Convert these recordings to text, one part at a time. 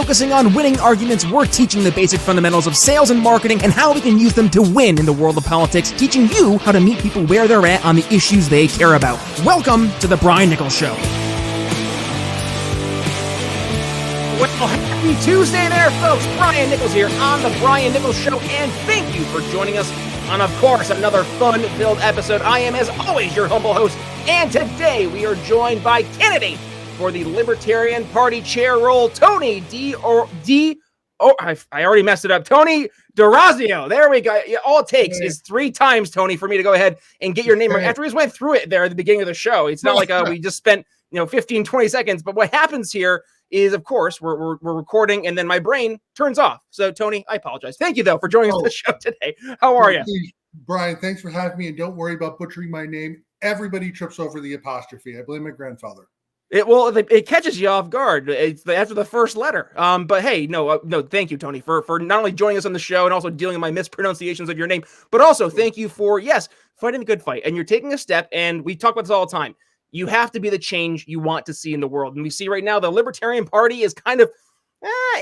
focusing on winning arguments, we're teaching the basic fundamentals of sales and marketing and how we can use them to win in the world of politics, teaching you how to meet people where they're at on the issues they care about. Welcome to The Brian Nichols Show. Well, happy Tuesday there, folks. Brian Nichols here on The Brian Nichols Show, and thank you for joining us on, of course, another fun-filled episode. I am, as always, your humble host, and today we are joined by candidate for the Libertarian Party chair role, Tony I already messed it up. Tony D'Orazio. There we go. All it takes is 3 times, Tony, for me to go ahead and get your name right. After we just went through it there at the beginning of the show. It's not like we just spent 15, 20 seconds. But what happens here is, of course, we're recording and then my brain turns off. So, Tony, I apologize. Thank you, though, for joining us on the show today. How are you? Brian, thanks for having me. And don't worry about butchering my name. Everybody trips over the apostrophe. I blame my grandfather. It catches you off guard. It's after the first letter. But hey, no, thank you, Tony, for not only joining us on the show and also dealing with my mispronunciations of your name, but also thank you for, fighting the good fight. And you're taking a step, and we talk about this all the time. You have to be the change you want to see in the world. And we see right now the Libertarian Party is kind of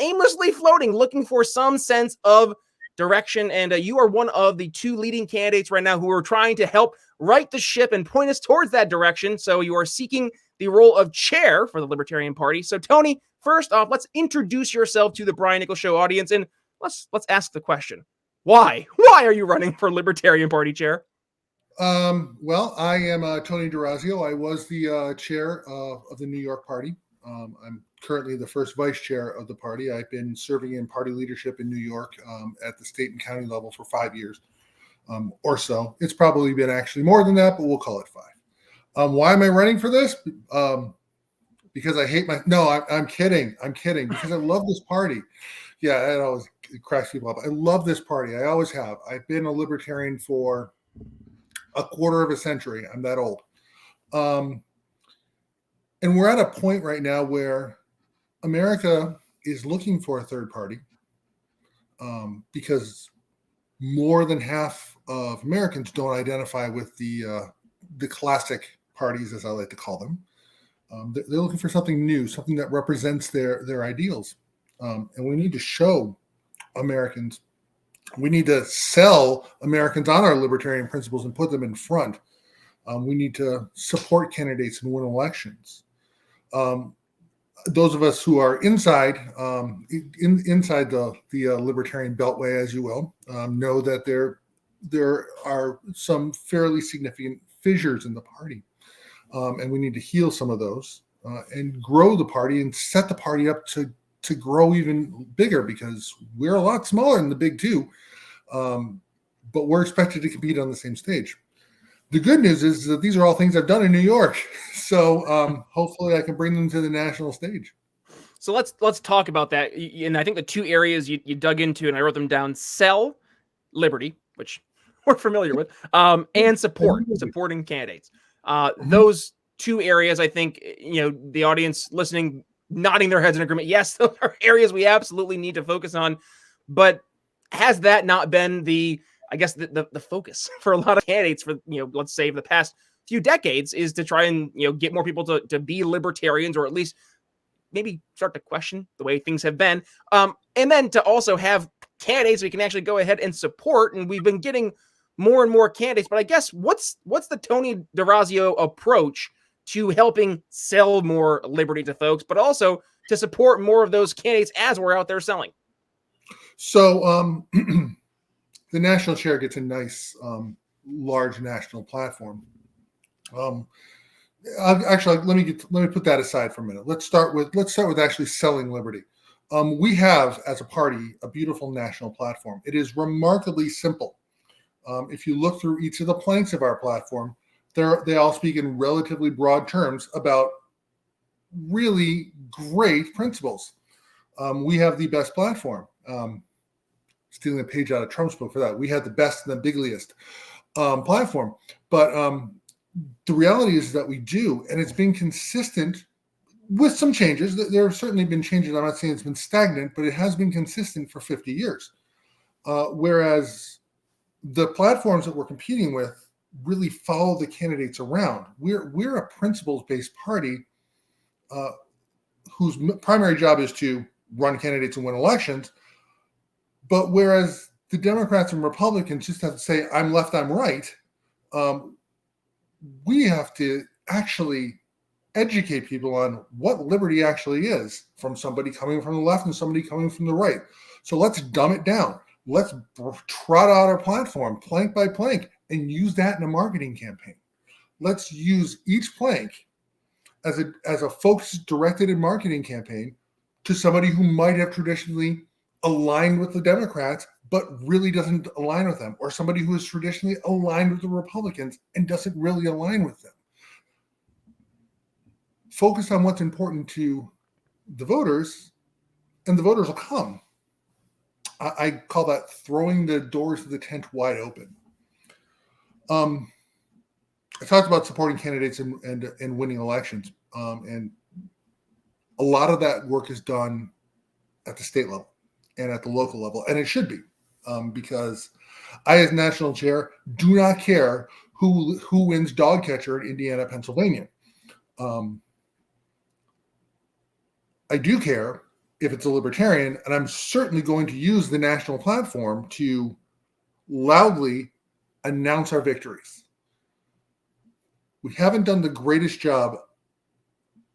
aimlessly floating, looking for some sense of direction. And you are one of the 2 leading candidates right now who are trying to help right the ship and point us towards that direction. So you are seeking the role of chair for the Libertarian Party. So, Tony, first off, let's introduce yourself to the Brian Nichols Show audience, and let's ask the question: Why? Why are you running for Libertarian Party chair? Well, I am Tony D'Orazio. I was the chair of the New York Party. I'm currently the first vice chair of the party. I've been serving in party leadership in New York at the state and county level for 5 years or so. It's probably been actually more than that, but we'll call it 5. Why am I running for this? Because I hate I'm kidding. Because I love this party. Yeah, it cracks people up. I love this party. I always have. I've been a libertarian for a quarter of a century. I'm that old. And we're at a point right now where America is looking for a third party because more than half of Americans don't identify with the classic parties, as I like to call them. They're looking for something new, something that represents their ideals. And we need to show Americans, we need to sell Americans on our libertarian principles and put them in front. We need to support candidates and win elections. Those of us who are inside the libertarian beltway, as you will, know that there are some fairly significant fissures in the party. And we need to heal some of those and grow the party and set the party up to grow even bigger, because we're a lot smaller than the big 2, but we're expected to compete on the same stage. The good news is that these are all things I've done in New York. So hopefully I can bring them to the national stage. So let's talk about that. And I think the 2 areas you dug into, and I wrote them down: sell liberty, which we're familiar with, and supporting candidates. Those 2 areas, I think, the audience listening, nodding their heads in agreement. Yes, those are areas we absolutely need to focus on. But has that not been the focus for a lot of candidates for, let's say the past few decades, is to try and, get more people to be libertarians, or at least maybe start to question the way things have been. And then to also have candidates we can actually go ahead and support. And we've been getting more and more candidates, but I guess what's the Tony D'Orazio approach to helping sell more liberty to folks, but also to support more of those candidates as we're out there selling? So the national chair gets a nice large national platform. Actually, let me put that aside for a minute. Let's start with actually selling liberty. We have, as a party, a beautiful national platform. It is remarkably simple. If you look through each of the planks of our platform, they all speak in relatively broad terms about really great principles. We have the best platform. Stealing a page out of Trump's book for that. We have the best and the bigliest platform. But the reality is that we do, and it's been consistent with some changes. There have certainly been changes. I'm not saying it's been stagnant, but it has been consistent for 50 years. Whereas the platforms that we're competing with really follow the candidates around. We're a principles-based party whose primary job is to run candidates and win elections. But whereas the Democrats and Republicans just have to say, I'm left, I'm right, we have to actually educate people on what liberty actually is from somebody coming from the left and somebody coming from the right. So let's dumb it down. Let's trot out our platform plank by plank and use that in a marketing campaign. Let's use each plank as a focused, directed marketing campaign to somebody who might have traditionally aligned with the Democrats, but really doesn't align with them, or somebody who is traditionally aligned with the Republicans and doesn't really align with them. Focus on what's important to the voters, and the voters will come. I call that throwing the doors of the tent wide open. I talked about supporting candidates and winning elections, and a lot of that work is done at the state level and at the local level, and it should be, because I, as national chair, do not care who wins dog catcher in Indiana, Pennsylvania. I do care if it's a libertarian, and I'm certainly going to use the national platform to loudly announce our victories. We haven't done the greatest job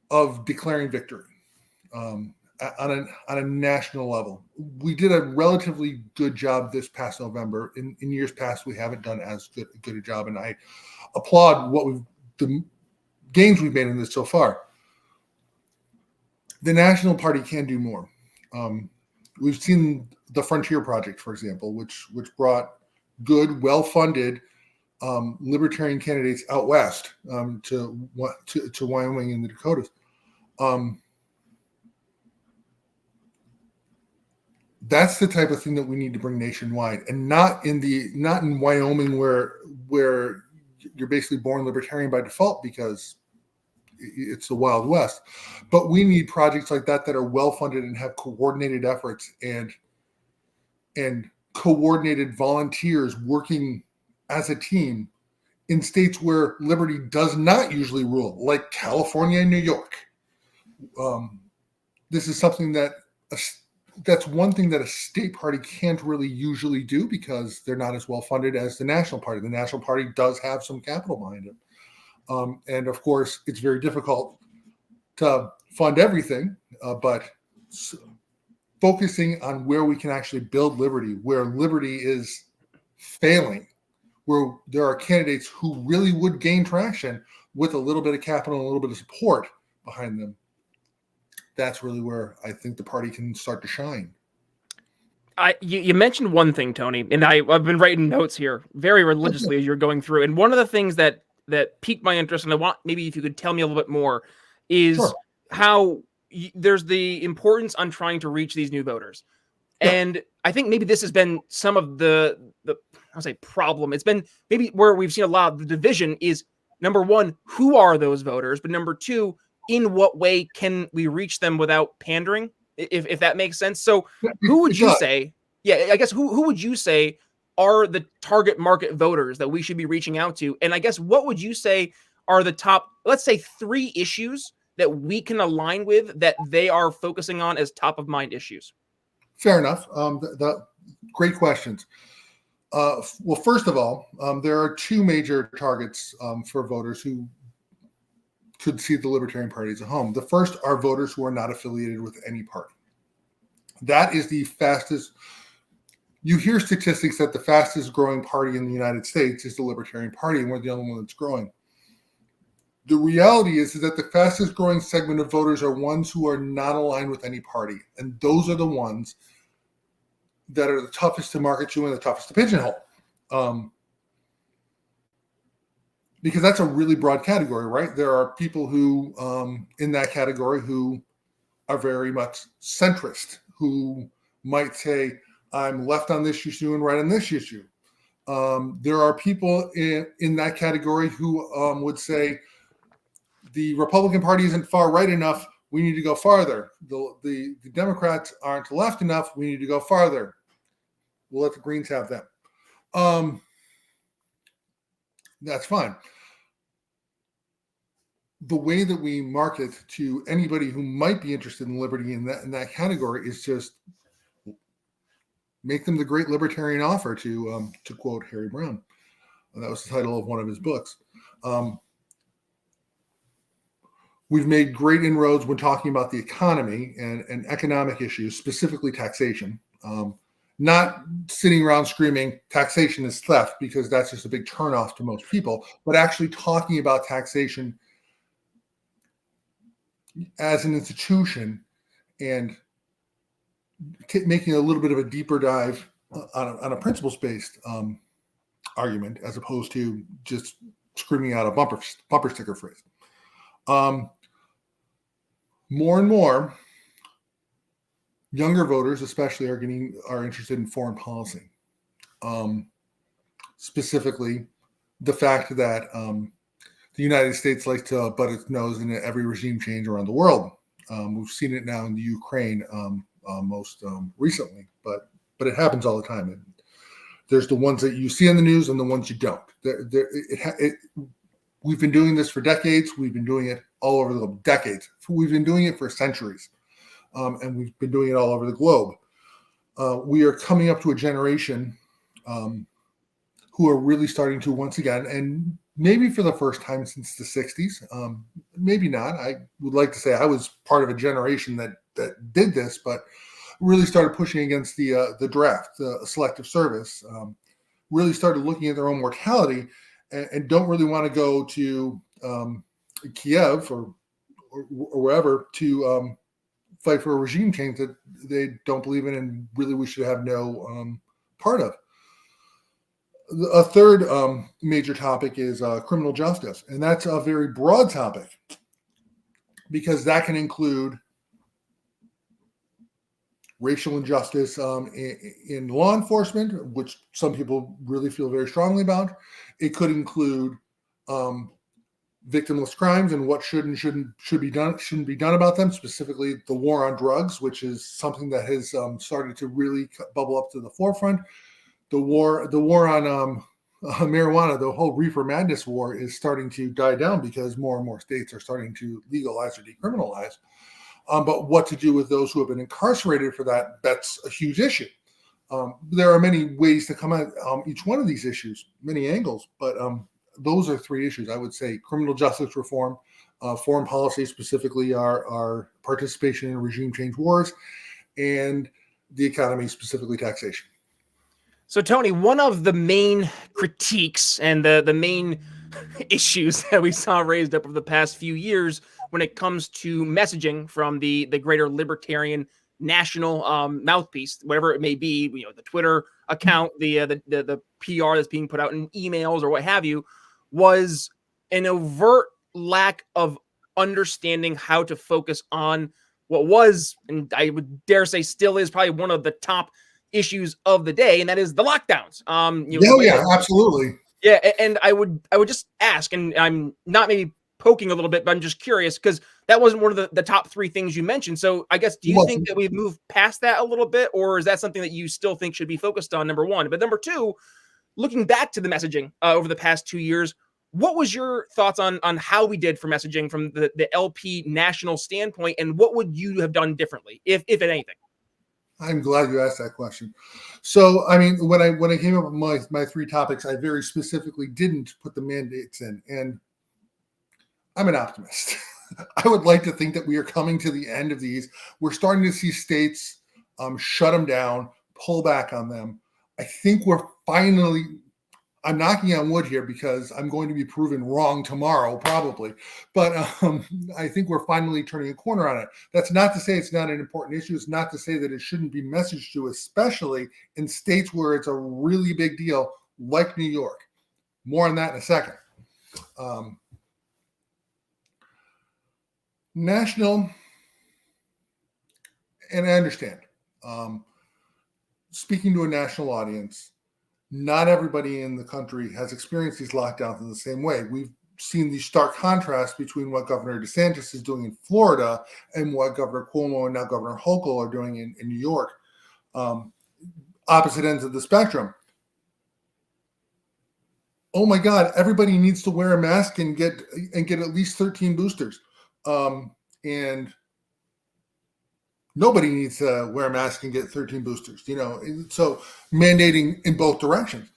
of declaring victory on a national level. We did a relatively good job this past November. In years past, we haven't done as good a job, and I applaud the gains we've made in this so far. The National Party can do more. We've seen the Frontier Project, for example, which brought good, well-funded libertarian candidates out west to Wyoming and the Dakotas. That's the type of thing that we need to bring nationwide, and not in Wyoming where you're basically born libertarian by default because it's the Wild West. But we need projects like that are well funded and have coordinated efforts and coordinated volunteers working as a team in states where liberty does not usually rule, like California and New York. This is something that's one thing that a state party can't really usually do because they're not as well funded as the National Party. The National Party does have some capital behind it. And of course, it's very difficult to fund everything, but focusing on where we can actually build liberty, where liberty is failing, where there are candidates who really would gain traction with a little bit of capital and a little bit of support behind them. That's really where I think the party can start to shine. You mentioned one thing, Tony, and I've been writing notes here very religiously as you're going through. And one of the things that piqued my interest, and I want maybe if you could tell me a little bit more, is how there's the importance on trying to reach these new voters. Yeah. And I think maybe this has been some of the I'll say problem. It's been maybe where we've seen a lot of the division is, number one, who are those voters? But number two, in what way can we reach them without pandering? If that makes sense. So who would you say, I guess who would you say are the target market voters that we should be reaching out to? And I guess what would you say are the top, let's say, 3 issues that we can align with that they are focusing on as top of mind issues? Fair enough. Great questions. Well, first of all, there are 2 major targets for voters who could see the Libertarian Party as a home. The first are voters who are not affiliated with any party. That is the fastest. You hear statistics that the fastest growing party in the United States is the Libertarian Party, and we're the only one that's growing. The reality is that the fastest growing segment of voters are ones who are not aligned with any party. And those are the ones that are the toughest to market to and the toughest to pigeonhole. Because that's a really broad category, right? There are people who, in that category, who are very much centrist, who might say, I'm left on this issue and right on this issue. There are people in that category who would say, the Republican Party isn't far right enough, we need to go farther. The Democrats aren't left enough, we need to go farther. We'll let the Greens have them. That's fine. the way that we market to anybody who might be interested in liberty in that category is just make them the great libertarian offer, to quote Harry Brown. That was the title of one of his books. We've made great inroads when talking about the economy and economic issues, specifically taxation. Not sitting around screaming taxation is theft, because that's just a big turnoff to most people, but actually talking about taxation as an institution and making a little bit of a deeper dive on a principles-based argument, as opposed to just screaming out a bumper sticker phrase. More and more younger voters, especially, are interested in foreign policy. Specifically, the fact that the United States likes to butt its nose into every regime change around the world. We've seen it now in the Ukraine most recently, but it happens all the time. And there's the ones that you see on the news and the ones you don't. We've been doing this for decades. We've been doing it all over the globe. Decades. We've been doing it for centuries. And we've been doing it all over the globe. We are coming up to a generation who are really starting to, once again, and maybe for the first time since the 60s, maybe not. I would like to say I was part of a generation that did this, but really started pushing against the draft, the selective service, really started looking at their own mortality and don't really want to go to Kiev or wherever to fight for a regime change that they don't believe in and really we should have no part of. A third major topic is criminal justice, and that's a very broad topic because that can include racial injustice in law enforcement, which some people really feel very strongly about. It could include victimless crimes and what shouldn't be done about them, specifically the war on drugs, which is something that has started to really bubble up to the forefront. The war on marijuana, the whole reefer madness war, is starting to die down because more and more states are starting to legalize or decriminalize. But what to do with those who have been incarcerated for that, that's a huge issue. There are many ways to come at each one of these issues, many angles, but those are three issues. I would say criminal justice reform, foreign policy, specifically our participation in regime change wars, and the economy, specifically taxation. So, Tony, one of the main critiques and the main issues that we saw raised up over the past few years when it comes to messaging from the greater Libertarian National mouthpiece, whatever it may be, the Twitter account, the PR that's being put out in emails or what have you, was an overt lack of understanding how to focus on what was, and I would dare say still is, probably one of the top issues of the day, and that is the lockdowns. Absolutely. Yeah, and I would just ask, and I'm not maybe poking a little bit, but I'm just curious because that wasn't one of the top three things you mentioned. So I guess, do you think that we've moved past that a little bit, or is that something that you still think should be focused on, number one? But number two, looking back to the messaging over the past 2 years, what was your thoughts on how we did for messaging from the LP national standpoint, and what would you have done differently, if anything? I'm glad you asked that question. So, I mean, when I came up with my three topics, I very specifically didn't put the mandates in, and I'm an optimist. I would like to think that we are coming to the end of these. We're starting to see states shut them down, pull back on them. I think we're finally, I'm knocking on wood here because I'm going to be proven wrong tomorrow, probably. But I think we're finally turning a corner on it. That's not to say it's not an important issue. It's not to say that it shouldn't be messaged to, especially in states where it's a really big deal, like New York. More on that in a second. National, and I understand, speaking to a national audience, not everybody in the country has experienced these lockdowns in the same way. We've seen the stark contrast between what Governor DeSantis is doing in Florida and what Governor Cuomo and now Governor Hochul are doing in New York. Opposite ends of the spectrum. oh my God, everybody needs to wear a mask and get at least 13 boosters. And nobody needs to wear a mask and get 13 boosters, so mandating in both directions.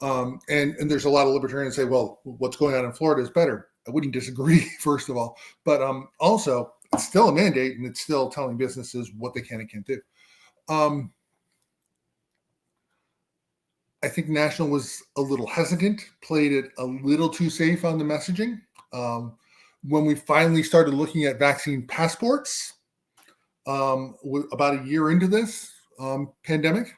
And there's a lot of libertarians say, well, what's going on in Florida is better. I wouldn't disagree, first of all, but also it's still a mandate and it's still telling businesses what they can and can't do. I think National was a little hesitant, played it a little too safe on the messaging. When we finally started looking at vaccine passports, about a year into this pandemic,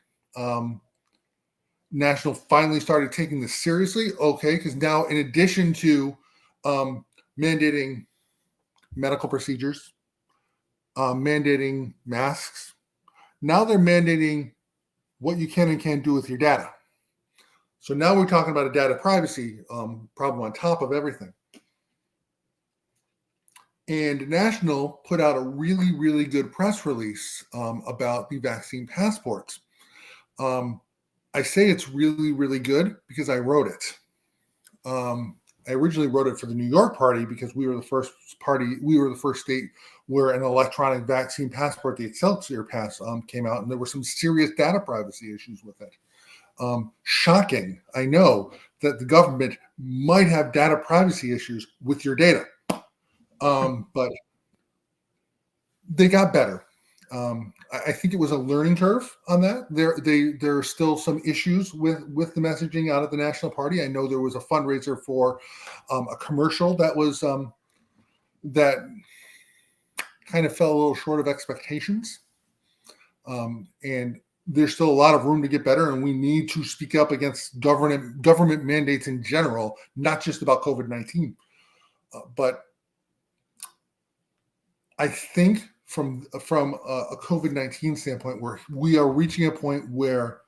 National finally started taking this seriously. Okay, because now in addition to mandating medical procedures, mandating masks, now they're mandating what you can and can't do with your data. So now we're talking about a data privacy problem on top of everything. And National put out a really, really good press release about the vaccine passports. I say it's really, really good because I wrote it. I originally wrote it for the New York party because we were the first state where an electronic vaccine passport, the Excelsior Pass, came out, and there were some serious data privacy issues with it. Shocking, I know, that the government might have data privacy issues with your data, but they got better. I think it was a learning curve on that. There are still some issues with the messaging out of the National Party. I know there was a fundraiser for a commercial that was that kind of fell a little short of expectations, and there's still a lot of room to get better, and we need to speak up against government mandates in general, not just about COVID-19. But I think from a COVID-19 standpoint, where we are reaching a point where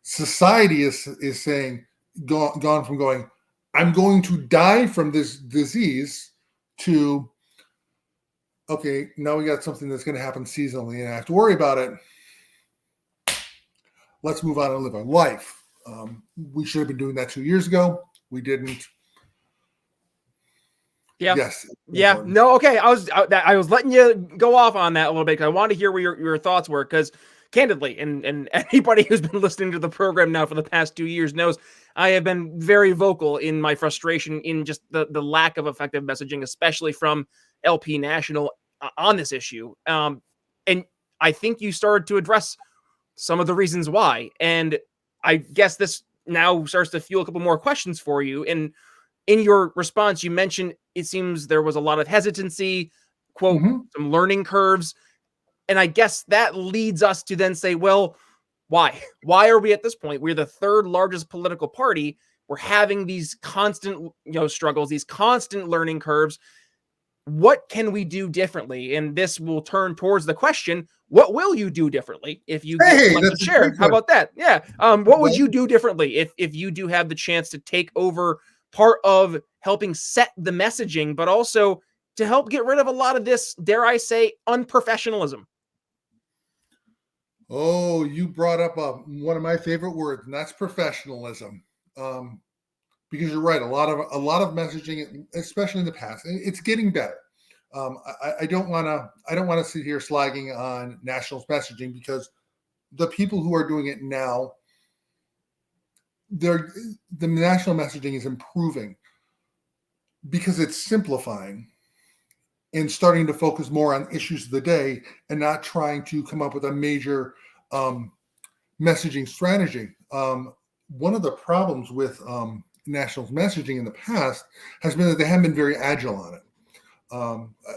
society is saying, gone from going, I'm going to die from this disease, to, okay, now we got something that's going to happen seasonally and I have to worry about it. Let's move on and live our life. We should have been doing that 2 years ago. We didn't. Yeah. Yes. Yeah. No. Okay. I was letting you go off on that a little bit because I wanted to hear where your thoughts were. Because candidly, and anybody who's been listening to the program now for the past 2 years knows I have been very vocal in my frustration in just the lack of effective messaging, especially from LP National on this issue. And I think you started to address some of the reasons why. And I guess this now starts to fuel a couple more questions for you. And in your response, you mentioned it seems there was a lot of hesitancy, quote, some learning curves. And I guess that leads us to then say, well, why? Why are we at this point? We're the third largest political party. We're having these constant, struggles, these constant learning curves. What can we do differently? And this will turn towards the question, what will you do differently if you get to share? How about that? Yeah. What would you do differently if you do have the chance to take over part of helping set the messaging, but also to help get rid of a lot of this, dare I say, unprofessionalism? Oh, you brought up one of my favorite words, and that's professionalism. Because you're right, a lot of messaging, especially in the past, and it's getting better. I don't want to sit here slagging on National's messaging, because the people who are doing it now, the National messaging is improving because it's simplifying and starting to focus more on issues of the day and not trying to come up with a major messaging strategy. One of the problems with National's messaging in the past has been that they haven't been very agile on it.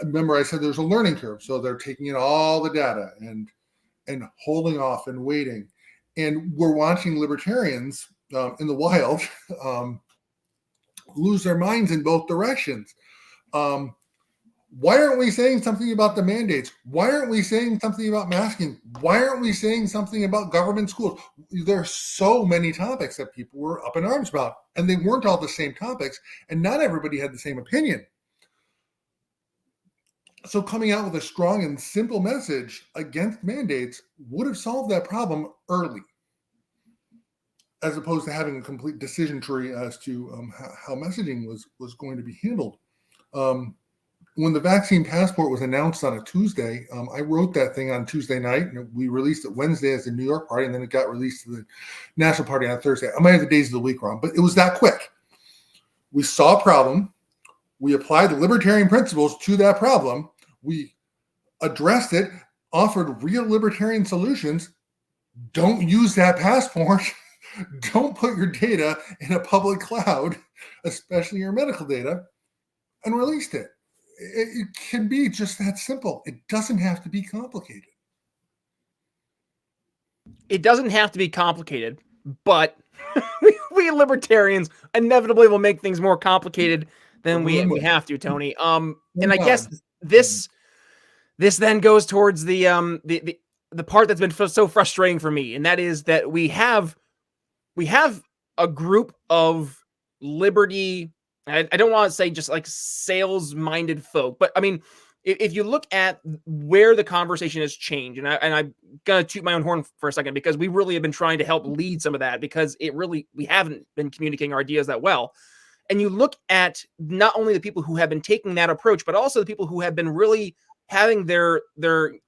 Remember, I said there's a learning curve, so they're taking in all the data and holding off and waiting. And we're watching libertarians in the wild lose their minds in both directions. Why aren't we saying something about the mandates? Why aren't we saying something about masking? Why aren't we saying something about government schools? There are so many topics that people were up in arms about, and they weren't all the same topics, and not everybody had the same opinion. So coming out with a strong and simple message against mandates would have solved that problem early. as opposed to having a complete decision tree as to how messaging was going to be handled. When the vaccine passport was announced on a Tuesday, I wrote that thing on Tuesday night, and we released it Wednesday as the New York Party, and then it got released to the National Party on Thursday. I might have the days of the week wrong, but it was that quick. We saw a problem. We applied the libertarian principles to that problem. We addressed it, offered real libertarian solutions. Don't use that passport. Don't put your data in a public cloud, especially your medical data, and released it. It can be just that simple. It doesn't have to be complicated. It doesn't have to be complicated, but we libertarians inevitably will make things more complicated than we have to, Tony. And I guess this then goes towards the part that's been so frustrating for me, and that is that we have a group of liberty. I don't want to say just like sales-minded folk, but I mean, if you look at where the conversation has changed, and I'm gonna toot my own horn for a second, because we really have been trying to help lead some of that, because we haven't been communicating our ideas that well. And you look at not only the people who have been taking that approach, but also the people who have been really having their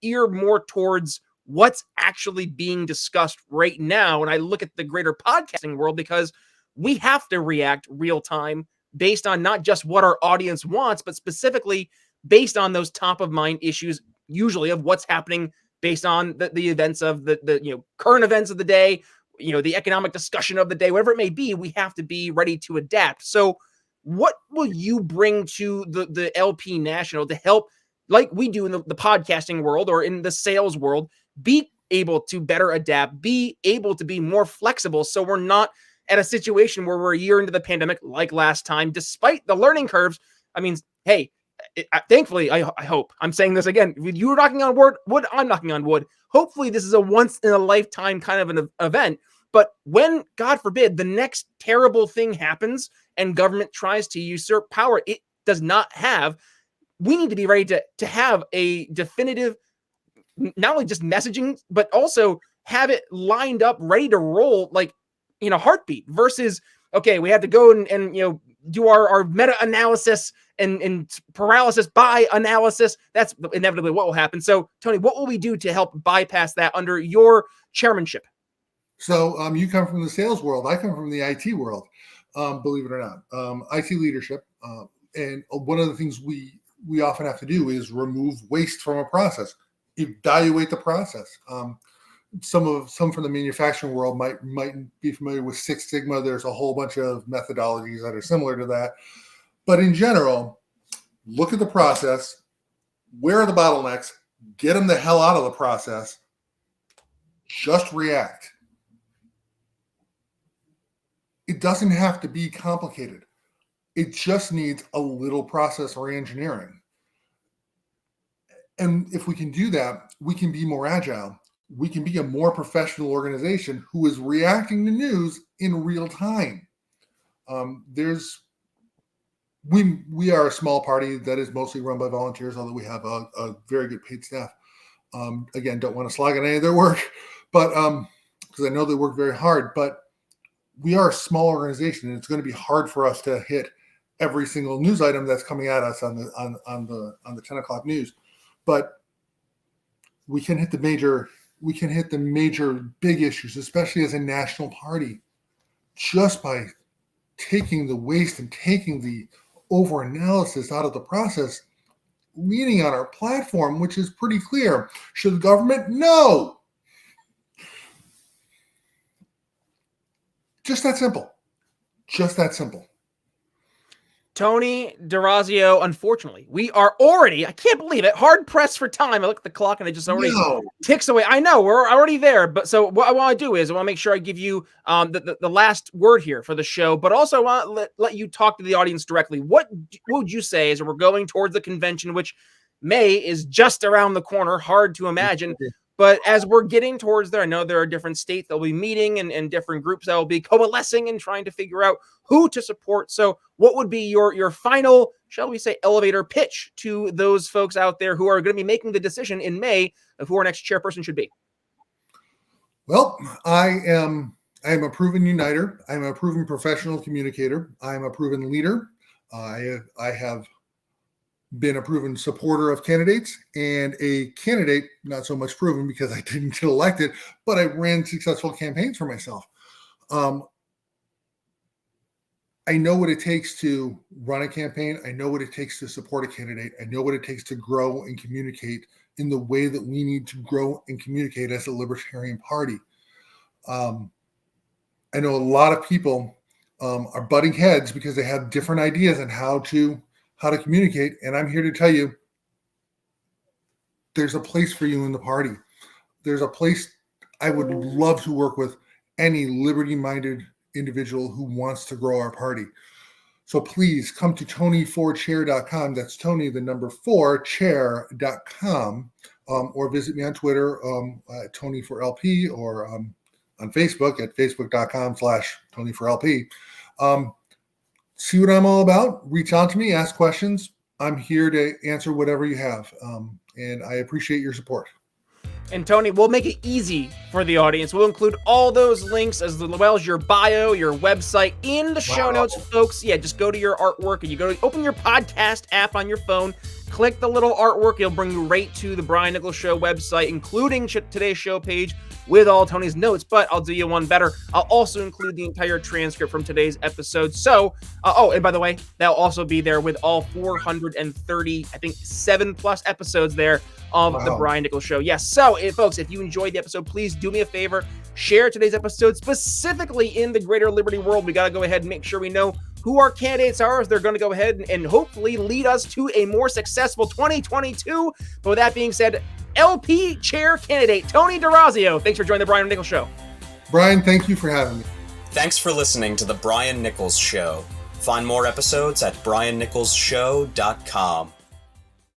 ear more towards what's actually being discussed right now. And I look at the greater podcasting world, because we have to react real time based on not just what our audience wants, but specifically based on those top of mind issues, usually of what's happening based on the events of the current events of the day, the economic discussion of the day, whatever it may be. We have to be ready to adapt. So what will you bring to the LP National to help, like we do in the podcasting world or in the sales world, be able to better adapt, be able to be more flexible, so we're not at a situation where we're a year into the pandemic like last time, despite the learning curves? I mean, hey, thankfully, I hope, I'm saying this again, you were knocking on wood, I'm knocking on wood. Hopefully this is a once in a lifetime kind of an event. But when, God forbid, the next terrible thing happens and government tries to usurp power it does not have, we need to be ready to have a definitive, not only just messaging, but also have it lined up, ready to roll, like in a heartbeat, versus, okay, we have to go and do our meta-analysis and paralysis by analysis. That's inevitably what will happen. So, Tony, what will we do to help bypass that under your chairmanship? So you come from the sales world. I come from the IT world, believe it or not. IT leadership. And one of the things we often have to do is remove waste from a process, evaluate the process. Some from the manufacturing world might be familiar with Six Sigma. There's a whole bunch of methodologies that are similar to that. But in general, look at the process. Where are the bottlenecks? Get them the hell out of the process. Just react. It doesn't have to be complicated. It just needs a little process re-engineering. And if we can do that, we can be more agile. We can be a more professional organization who is reacting to news in real time. We are a small party that is mostly run by volunteers, although we have a very good paid staff. Again, don't want to slag on any of their work, but because I know they work very hard. But we are a small organization, and it's going to be hard for us to hit every single news item that's coming at us on the 10 o'clock news. But we can hit the major big issues, especially as a national party, just by taking the waste and taking the over-analysis out of the process, leaning on our platform, which is pretty clear. Should the government? No. Just that simple. Just that simple. Tony D'Orazio, unfortunately, we are already, I can't believe it, hard pressed for time. I look at the clock and it just already ticks away. I know, we're already there. But so what I want to do is I want to make sure I give you the last word here for the show, but also I want to let you talk to the audience directly. What would you say as we're going towards the convention, which May is just around the corner, hard to imagine. But as we're getting towards there, I know there are different states that will be meeting and different groups that will be coalescing and trying to figure out who to support. So what would be your final, shall we say, elevator pitch to those folks out there who are going to be making the decision in May of who our next chairperson should be? Well, I am I am a proven uniter. I'm a proven professional communicator. I'm a proven leader. I have been a proven supporter of candidates, and a candidate, not so much proven because I didn't get elected, but I ran successful campaigns for myself. I know what it takes to run a campaign. I know what it takes to support a candidate. I know what it takes to grow and communicate in the way that we need to grow and communicate as a Libertarian Party. I know a lot of people are butting heads because they have different ideas on how to communicate. And I'm here to tell you, there's a place for you in the party. There's a place. I would love to work with any liberty-minded individual who wants to grow our party. So please come to TonyForChair.com. That's Tony, the number 4, chair.com, or visit me on Twitter at Tony4LP, or on Facebook at facebook.com/Tony4LP. See what I'm all about. Reach out to me, ask questions. I'm here to answer whatever you have. And I appreciate your support. And Tony, we'll make it easy for the audience. We'll include all those links as well as your bio, your website in the show notes, folks. Yeah, just go to your artwork and you open your podcast app on your phone, click the little artwork. It'll bring you right to the Brian Nichols Show website, including today's show page with all Tony's notes. But I'll do you one better. I'll also include the entire transcript from today's episode. So, and by the way, that'll also be there with all 430, I think 7+ episodes there of the Brian Nichols Show. Yes. So, folks, if you enjoyed the episode, please do me a favor. Share today's episode specifically in the greater Liberty world. We got to go ahead and make sure we know who our candidates are, if they're going to go ahead and hopefully lead us to a more successful 2022. But with that being said, LP chair candidate Tony D'Orazio, thanks for joining the Brian Nichols Show. Brian, thank you for having me. Thanks for listening to the Brian Nichols Show. Find more episodes at briannicholsshow.com.